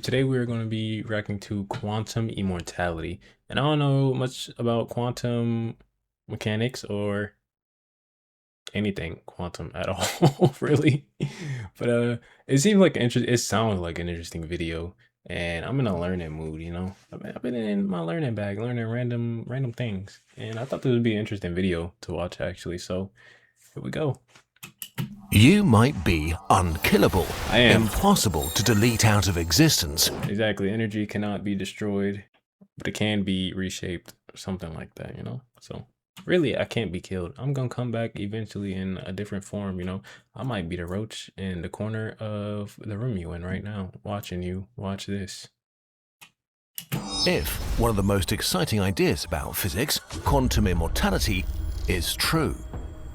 Today we're going to be reacting to Quantum Immortality. And I don't know much about quantum mechanics or anything quantum at all, really. But it seemed like it sounded like an interesting video, and I'm in a learning mood, you know. I've been in my learning bag, learning random things, and I thought this would be an interesting video to watch actually. So here we go. You might be unkillable, I am. impossible to delete out of existence. Exactly. Energy cannot be destroyed, but it can be reshaped or something like that, you know? So really, I can't be killed. I'm gonna come back eventually in a different form, you know? I might be the roach in the corner of the room you in right now, watching you watch this. If one of the most exciting ideas about physics, quantum immortality, is true.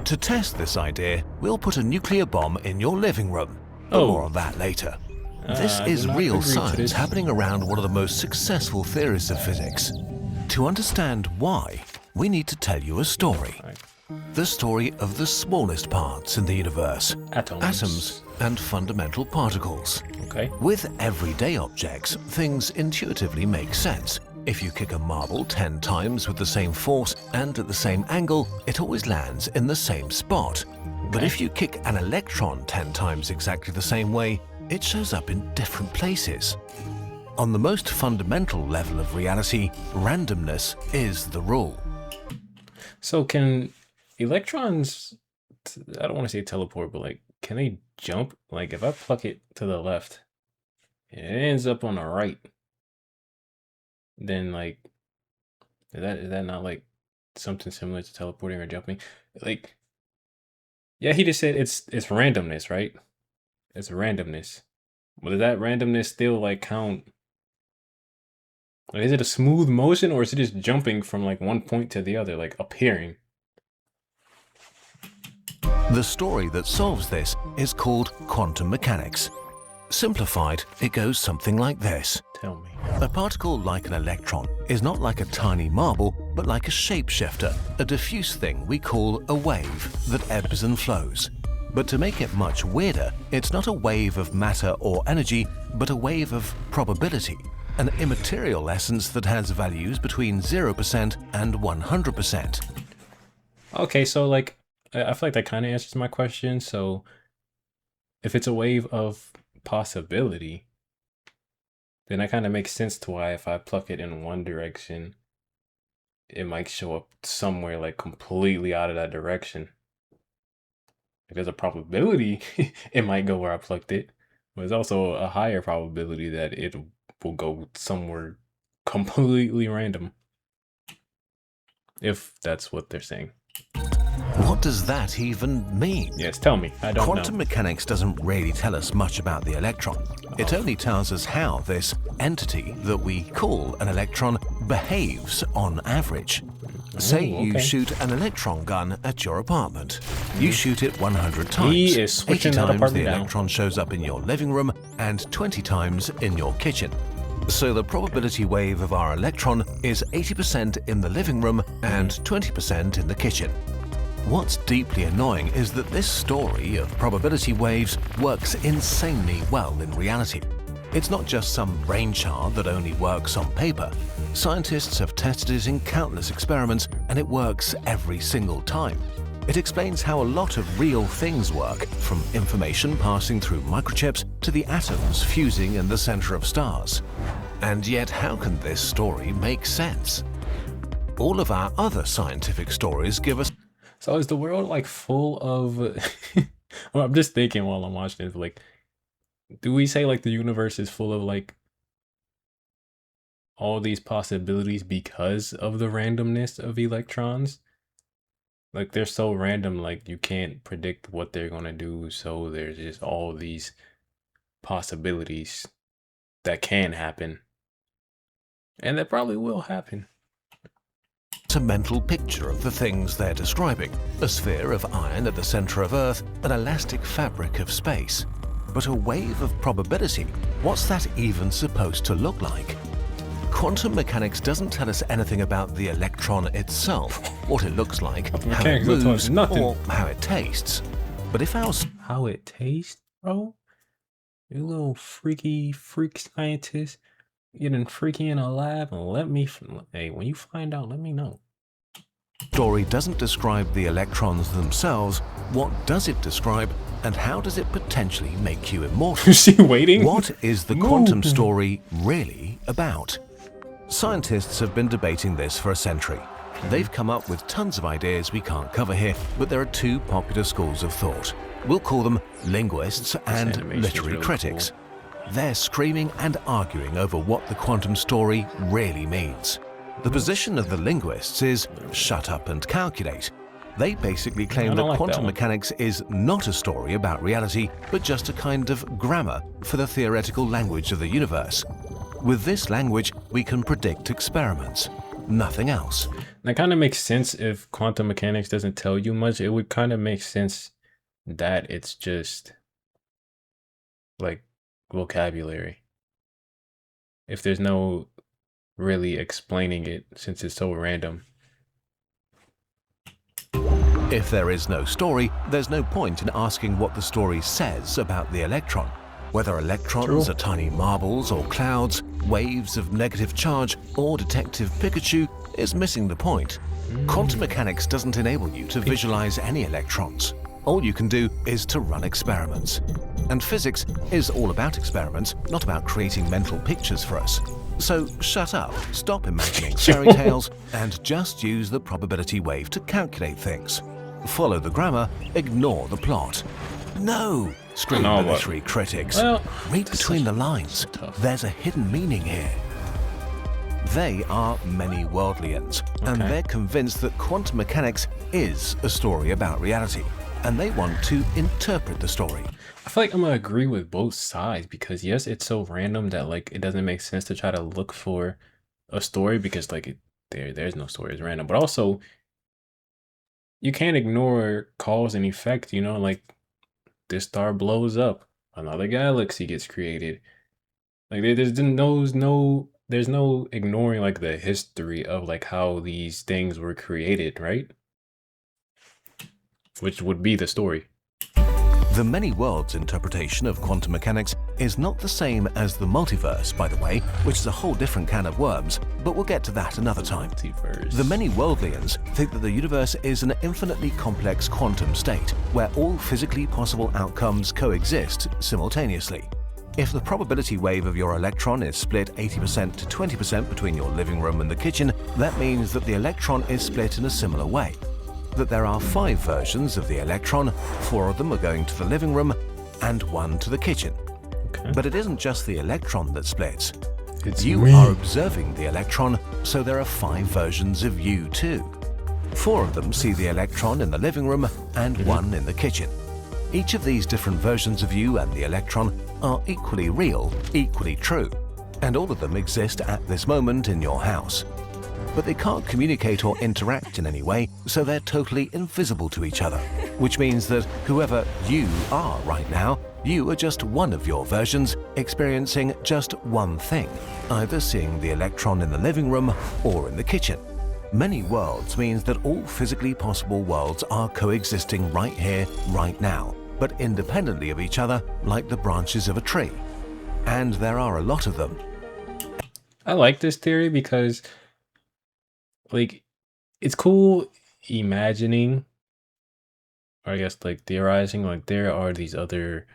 To test this idea, we'll put a nuclear bomb in your living room. But more on that later. This I is do not real agree to science this. happening around one of the most successful theories of physics. To understand why, we need to tell you a story. The story of the smallest parts in the universe. Atoms and fundamental particles. Okay. With everyday objects, things intuitively make sense. If you kick a marble 10 times with the same force and at the same angle, it always lands in the same spot. But if you kick an electron 10 times exactly the same way, it shows up in different places. On the most fundamental level of reality, randomness is the rule. So can electrons, I don't want to say teleport, but like, can they jump? Like if I pluck it to the left, it ends up on the right. Then like, is that not like something similar to teleporting or jumping? Like, yeah, he just said it's randomness, right? It's randomness. But does that randomness still like count? Like, is it a smooth motion or is it just jumping from like one point to the other, like appearing? The story that solves this is called quantum mechanics. Simplified, it goes something like this. Tell me. A particle like an electron is not like a tiny marble, but like a shapeshifter, a diffuse thing we call a wave that ebbs and flows. But to make it much weirder, it's not a wave of matter or energy, but a wave of probability, an immaterial essence that has values between 0% and 100%. Okay, so like, I feel like that kind of answers my question. So if it's a wave of possibility, then that kind of makes sense to why if I pluck it in one direction, it might show up somewhere like completely out of that direction. Like there's a probability it might go where I plucked it, but there's also a higher probability that it will go somewhere completely random. If that's what they're saying. What does that even mean? Yes, tell me. I don't Quantum know. mechanics doesn't really tell us much about the electron. It only tells us how this entity that we call an electron behaves on average. Say you shoot an electron gun at your apartment. You shoot it 100 times. He is 80 switching that times the apartment down. electron shows up in your living room and 20 times in your kitchen. So the probability wave of our electron is 80% in the living room and 20% in the kitchen. What's deeply annoying is that this story of probability waves works insanely well in reality. It's not just some brain chart that only works on paper. Scientists have tested it in countless experiments, and it works every single time. It explains how a lot of real things work, from information passing through microchips to the atoms fusing in the center of stars. And yet, how can this story make sense? All of our other scientific stories give us. So is the world like full of well, I'm just thinking while I'm watching it, like, do we say like the universe is full of like all these possibilities because of the randomness of electrons? Like they're so random, like you can't predict what they're gonna do, so there's just all these possibilities that can happen. And that probably will happen. A mental picture of the things they're describing. A sphere of iron at the center of Earth, an elastic fabric of space. But a wave of probability, what's that even supposed to look like? Quantum mechanics doesn't tell us anything about the electron itself, what it looks like, how it moves, or how it tastes. But if our How it tastes, bro? You little freak scientist, getting freaky in a lab and let me, hey, when you find out, let me know. Story doesn't describe the electrons themselves. What does it describe, and how does it potentially make you immortal? Is she waiting? What is the quantum story really about? Scientists have been debating this for a century. They've come up with tons of ideas we can't cover here, but there are two popular schools of thought. We'll call them linguists and literary critics. Cool. They're screaming and arguing over what the quantum story really means. The position of the linguists is shut up and calculate. They basically claim that quantum mechanics is not a story about reality, but just a kind of grammar for the theoretical language of the universe. With this language, we can predict experiments, nothing else. That kind of makes sense. If quantum mechanics doesn't tell you much, it would kind of make sense that it's just like vocabulary. If there's no really explaining it, since it's so random. If there is no story, there's no point in asking what the story says about the electron. Whether electrons are tiny marbles or clouds, waves of negative charge, or Detective Pikachu is missing the point. Quantum mechanics doesn't enable you to visualize any electrons. All you can do is to run experiments. And physics is all about experiments, not about creating mental pictures for us. So shut up, stop imagining fairy tales, and just use the probability wave to calculate things. Follow the grammar, ignore the plot. No! Scream the literary critics. Well, read between the lines. There's a hidden meaning here. They are many worldlians, and they're convinced that quantum mechanics is a story about reality, and they want to interpret the story. I feel like I'm gonna agree with both sides, because yes, it's so random that like it doesn't make sense to try to look for a story, because like there's no story, it's random. But also, you can't ignore cause and effect, you know, like this star blows up, another galaxy gets created. Like there's no ignoring like the history of like how these things were created, right? Which would be the story. The many worlds interpretation of quantum mechanics is not the same as the multiverse, by the way, which is a whole different can of worms, but we'll get to that another time. Multiverse. The many worldlians think that the universe is an infinitely complex quantum state, where all physically possible outcomes coexist simultaneously. If the probability wave of your electron is split 80% to 20% between your living room and the kitchen, that means that the electron is split in a similar way. That there are 5 versions of the electron, 4 of them are going to the living room and 1 to the kitchen. But it isn't just the electron that splits. You are observing the electron, so there are 5 versions of you too. 4 of them see the electron in the living room and 1 in the kitchen. Each of these different versions of you and the electron are equally real, equally true, and all of them exist at this moment in your house. But they can't communicate or interact in any way, so they're totally invisible to each other, which means that whoever you are right now, you are just one of your versions experiencing just one thing, either seeing the electron in the living room or in the kitchen. Many worlds means that all physically possible worlds are coexisting right here, right now, but independently of each other like the branches of a tree. And there are a lot of them. I like this theory because like it's cool imagining, or I guess like theorizing, like there are these other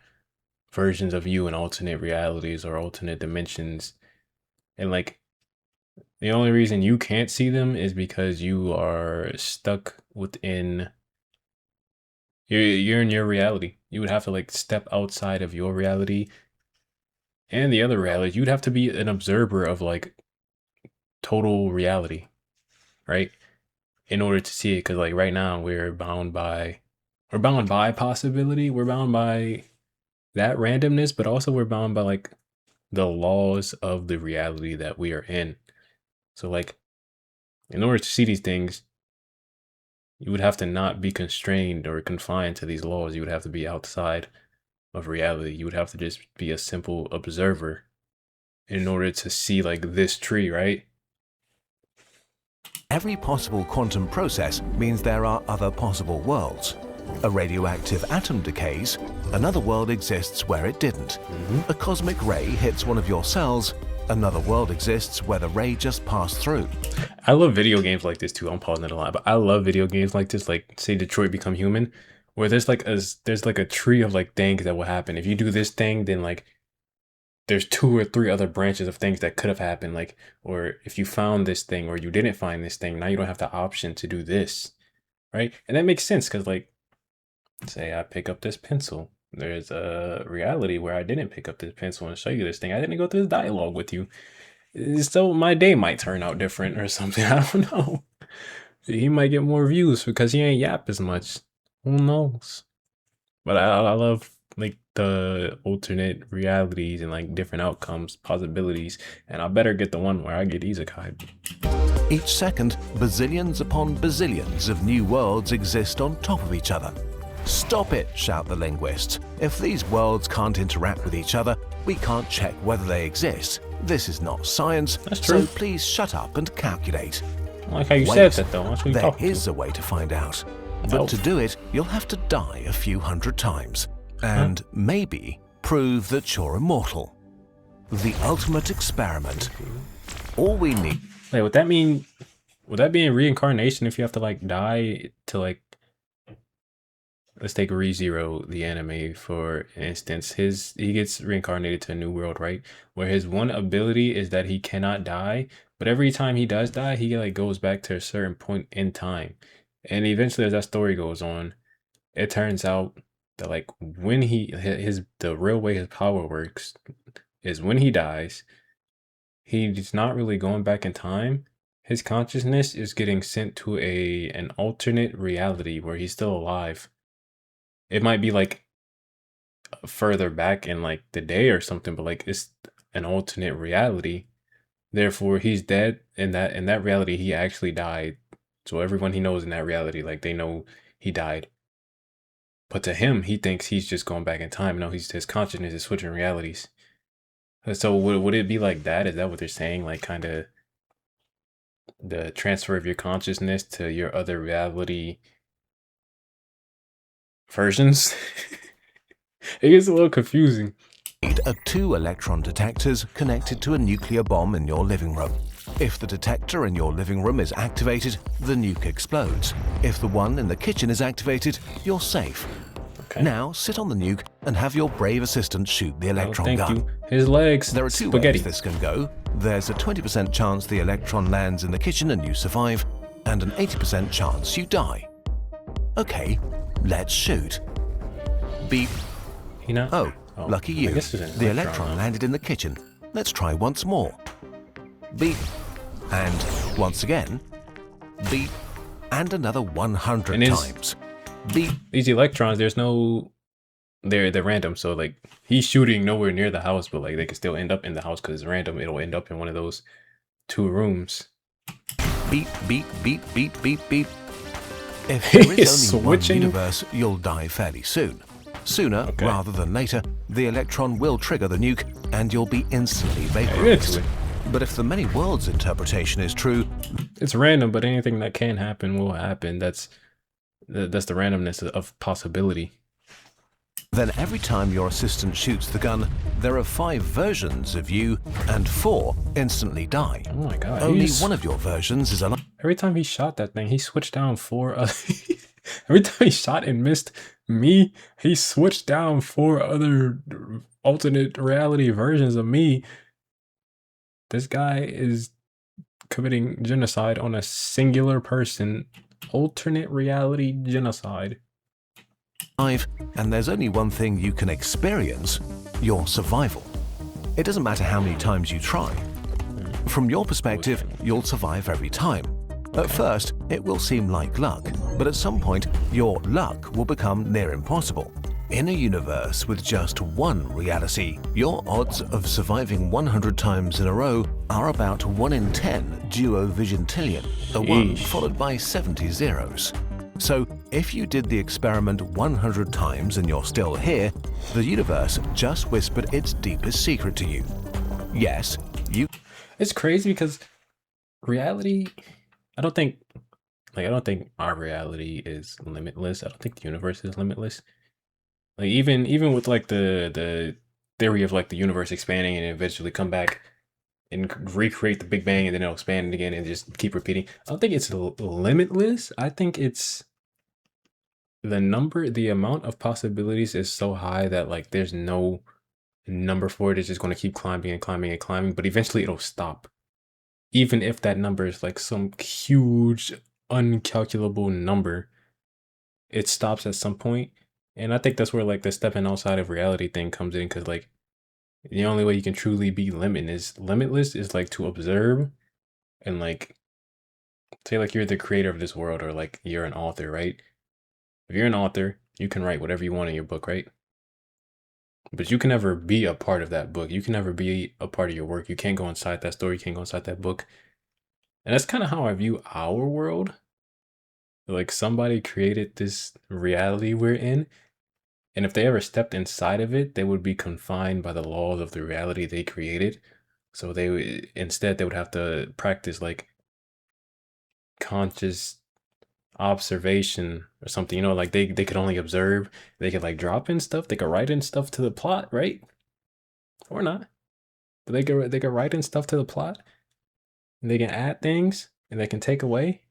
versions of you in alternate realities or alternate dimensions, and like the only reason you can't see them is because you are stuck within you're in your reality. You would have to like step outside of your reality and the other reality. You'd have to be an observer of like total reality, right? In order to see it, because like right now we're bound by possibility, we're bound by that randomness, but also we're bound by like the laws of the reality that we are in. So like in order to see these things, you would have to not be constrained or confined to these laws. You would have to be outside of reality. You would have to just be a simple observer in order to see like this tree, right? Every possible quantum process means there are other possible worlds. A radioactive atom decays, another world exists where it didn't. A cosmic ray hits one of your cells, another world exists where the ray just passed through. I love video games like this too. I'm pausing it a lot, but I love video games like this, like say Detroit Become Human, where there's like a tree of like things that will happen. If you do this thing, then like there's 2 or 3 other branches of things that could have happened. Like, or if you found this thing or you didn't find this thing, now you don't have the option to do this, right? And that makes sense because like, say I pick up this pencil. There's a reality where I didn't pick up this pencil and show you this thing. I didn't go through this dialogue with you. So my day might turn out different or something. I don't know. He might get more views because he ain't yap as much. Who knows? But I love like the alternate realities and like different outcomes, possibilities. And I better get the one where I get isekai. Each second, bazillions upon bazillions of new worlds exist on top of each other. Stop it, shout the linguists. If these worlds can't interact with each other, we can't check whether they exist. This is not science, That's true. so please shut up and calculate. I like how you said that though. That's what There talking is a way to find out. But to do it, you'll have to die a few hundred times. And maybe prove that you're immortal. The ultimate experiment. All we need... Wait, would that mean... Would that be in reincarnation if you have to like die to like... Let's take ReZero, the anime, for instance. He gets reincarnated to a new world, right? Where his one ability is that he cannot die, but every time he does die, he like goes back to a certain point in time. And eventually, as that story goes on, it turns out that like when the real way his power works is when he dies, he's not really going back in time. His consciousness is getting sent to an alternate reality where he's still alive. It might be like further back in like the day or something, but like it's an alternate reality. Therefore, he's dead. In that reality, he actually died. So everyone he knows in that reality, like they know he died. But to him, he thinks he's just going back in time. No, his consciousness is switching realities. So would it be like that? Is that what they're saying? Like kind of the transfer of your consciousness to your other reality versions? It gets a little confusing. Are 2 electron detectors connected to a nuclear bomb in your living room. If the detector in your living room is activated, the nuke explodes. If the one in the kitchen is activated, you're safe. Okay. Now sit on the nuke and have your brave assistant shoot the electron Thank gun. you. His legs. There are 2 spaghetti. ways this can go. There's a 20% chance the electron lands in the kitchen and you survive, and an 80% chance you die. Okay, let's shoot. Beep. You know? Oh, lucky you. The The electron landed in the kitchen. Let's try once more. Beep. And once again. Beep. And another 100 And times. Beep. These electrons, there's no... They're random, so like he's shooting nowhere near the house, but like they can still end up in the house because it's random. It'll end up in one of those 2 rooms. Beep, beep, beep, beep, beep, beep. If there is only one Switching. universe, you'll die fairly soon. Sooner rather than later, the electron will trigger the nuke and you'll be instantly vaporized. But if the many worlds interpretation is true, It's random, but anything that can happen will happen. That's the randomness of possibility. then every time your assistant shoots the gun, there are 5 versions of you and 4 instantly die. Oh my god. Only one of your versions is alive. Every time he shot that thing, he switched down 4 other... Every time he shot and missed me, he switched down 4 other alternate reality versions of me. This guy is committing genocide on a singular person. Alternate reality genocide. And there's only one thing you can experience, your survival. It doesn't matter how many times you try. From your perspective, you'll survive every time. At first, it will seem like luck, but at some point, your luck will become near impossible. In a universe with just one reality, your odds of surviving 100 times in a row are about 1 in 10 duovigintillion, a 1 followed by 70 zeros. So, if you did the experiment 100 times and you're still here, the universe just whispered its deepest secret to you. Yes, you... It's crazy because reality, I don't think like I don't think our reality is limitless. I don't think the universe is limitless. Like even with like the theory of like the universe expanding and eventually come back and recreate the Big Bang and then it'll expand again and just keep repeating. I don't think it's limitless. I think it's the amount of possibilities is so high that like there's no number for it. It's just going to keep climbing and climbing and climbing, but eventually it'll stop. Even if that number is like some huge, uncalculable number, it stops at some point. And I think that's where like the stepping outside of reality thing comes in, because like the only way you can truly be limitless is like to observe and like say like you're the creator of this world or like you're an author, right? If you're an author, you can write whatever you want in your book, right? But you can never be a part of that book. You can never be a part of your work. You can't go inside that story. You can't go inside that book. And that's kind of how I view our world. Like somebody created this reality we're in. And if they ever stepped inside of it, they would be confined by the laws of the reality they created. So they would instead they would have to practice like conscious observation or something, like they could only observe. They could like drop in stuff, they could write in stuff to the plot, right? Or not, but they could write in stuff to the plot, and they can add things and they can take away,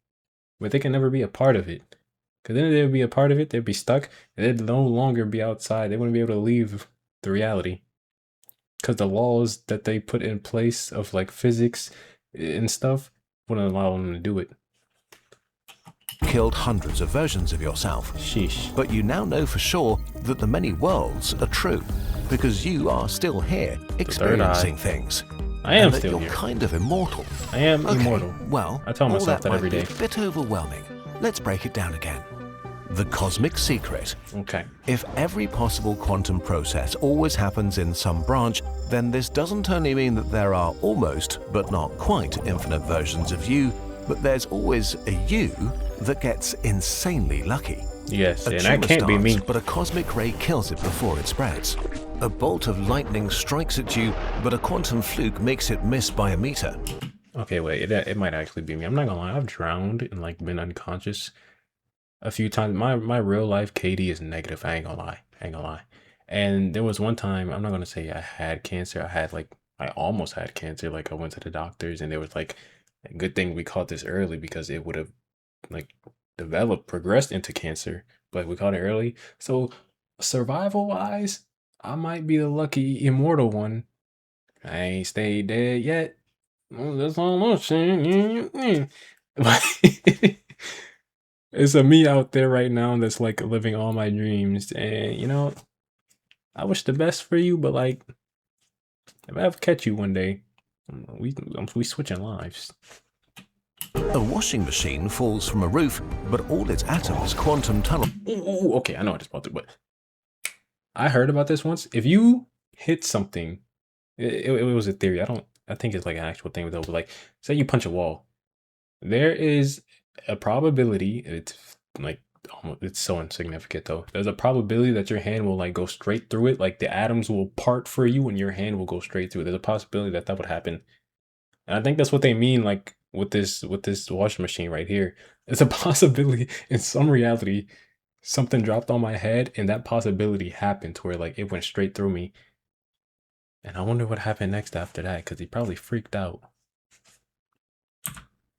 but they can never be a part of it, because then they would be a part of it, they'd be stuck and they'd no longer be outside. They wouldn't be able to leave the reality, because the laws that they put in place of like physics and stuff wouldn't allow them to do it. Killed hundreds of versions of yourself. Sheesh. But you now know for sure that the many worlds are true, because you are still here experiencing things. I am and that still you're here. kind of immortal. I am Okay, immortal. Well, I tell myself that every day. A bit overwhelming. Let's break it down again. The cosmic secret. Okay. If every possible quantum process always happens in some branch, then this doesn't only mean that there are almost, but not quite, infinite versions of you, but there's always a you that gets insanely lucky. Yes, A and that tumor can't be me. starts, but a cosmic ray kills it before it spreads. A bolt of lightning strikes at you, but a quantum fluke makes it miss by a meter. Okay, wait, it might actually be me. I'm not gonna lie, I've drowned and like been unconscious a few times. My real life KD is negative. I ain't gonna lie. And there was one time, I'm not gonna say I had cancer. I almost had cancer. Like I went to the doctors and they was like, a good thing we caught this early, because it would have like progressed into cancer, but we caught it early. So survival wise, I might be the lucky immortal one. I ain't stayed dead yet. That's all I'm saying. It's a me out there right now that's like living all my dreams, and I wish the best for you, but like if I ever catch you one day, we switching lives. A washing machine falls from a roof, but all its atoms quantum tunnel. Ooh, okay, I know what it's about to, but I heard about this once. If you hit something, it was a theory. I think it's like an actual thing though. But like, say you punch a wall, there is a probability. It's like it's so insignificant though. There's a probability that your hand will like go straight through it. Like the atoms will part for you, and your hand will go straight through it. There's a possibility that would happen, and I think that's what they mean. Like with this washing machine right here, it's a possibility in some reality. Something dropped on my head, and that possibility happened to where like it went straight through me. And I wonder what happened next after that, because he probably freaked out.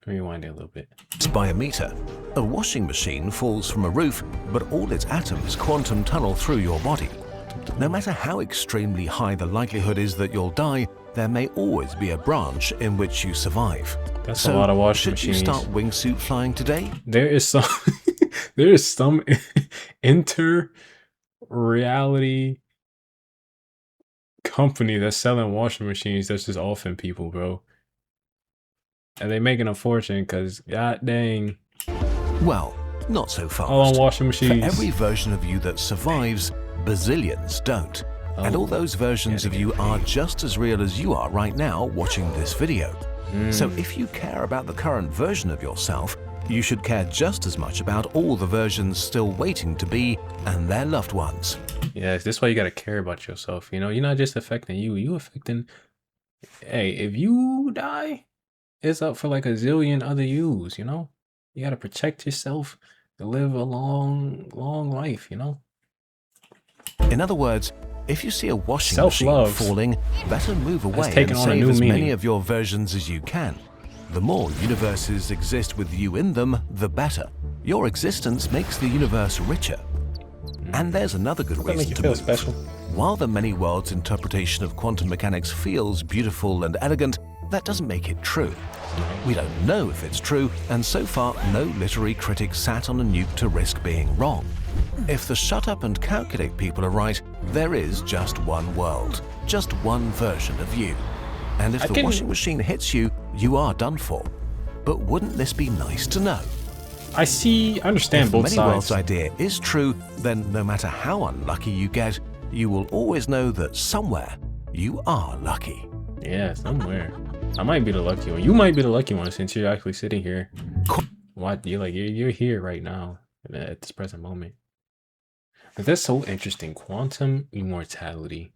Rewind it a little bit. By a meter. A washing machine falls from a roof, but all its atoms quantum tunnel through your body. No matter how extremely high the likelihood is that you'll die, there may always be a branch in which you survive. That's a lot of washing machines. Should you start wingsuit flying today? There is some there is some inter-reality company that's selling washing machines that's just offing people, bro. And they making a fortune, because god dang. Well, not so fast. All on washing machines. For every version of you that survives, bazillions don't. And all those versions of you are just as real as you are right now watching this video. So if you care about the current version of yourself, you should care just as much about all the versions still waiting to be, and their loved ones. Yes, this is why you gotta care about yourself. You're not just affecting you affecting. Hey, if you die, it's up for like a zillion other yous. You gotta protect yourself to live a long, long life, you know? In other words, if you see a washing machine Self-love falling, better move has away taken and on a save new as many meaning. of your versions as you can. The more universes exist with you in them, the better. Your existence makes the universe richer. And there's another good That make reason you to feel move. special. While the many worlds interpretation of quantum mechanics feels beautiful and elegant, that doesn't make it true. We don't know if it's true, and so far no literary critic sat on a nuke to risk being wrong. If the shut up and calculate people are right, there is just one world, just one version of you. And if the washing machine hits you, you are done for. But wouldn't this be nice to know? I understand If the both many sides. worlds idea is true, then no matter how unlucky you get, you will always know that somewhere you are lucky. Yeah, somewhere. I might be the lucky one. You might be the lucky one since you're actually sitting here. What you're here right now at this present moment. But that's so interesting. Quantum immortality.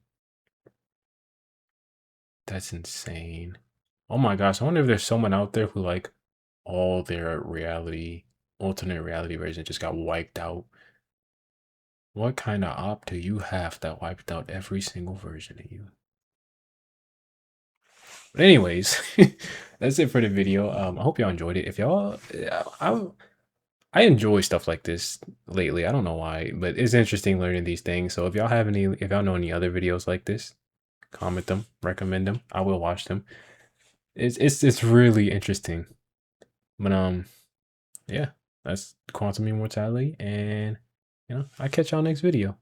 That's insane. Oh my gosh, I wonder if there's someone out there who like all their alternate reality version just got wiped out. What kind of op do you have that wiped out every single version of you? But anyways, that's it for the video. I hope y'all enjoyed it. If y'all, I enjoy stuff like this lately. I don't know why, but it's interesting learning these things. So if y'all know any other videos like this, comment them, recommend them. I will watch them. It's really interesting. But yeah, that's quantum immortality, and I catch y'all next video.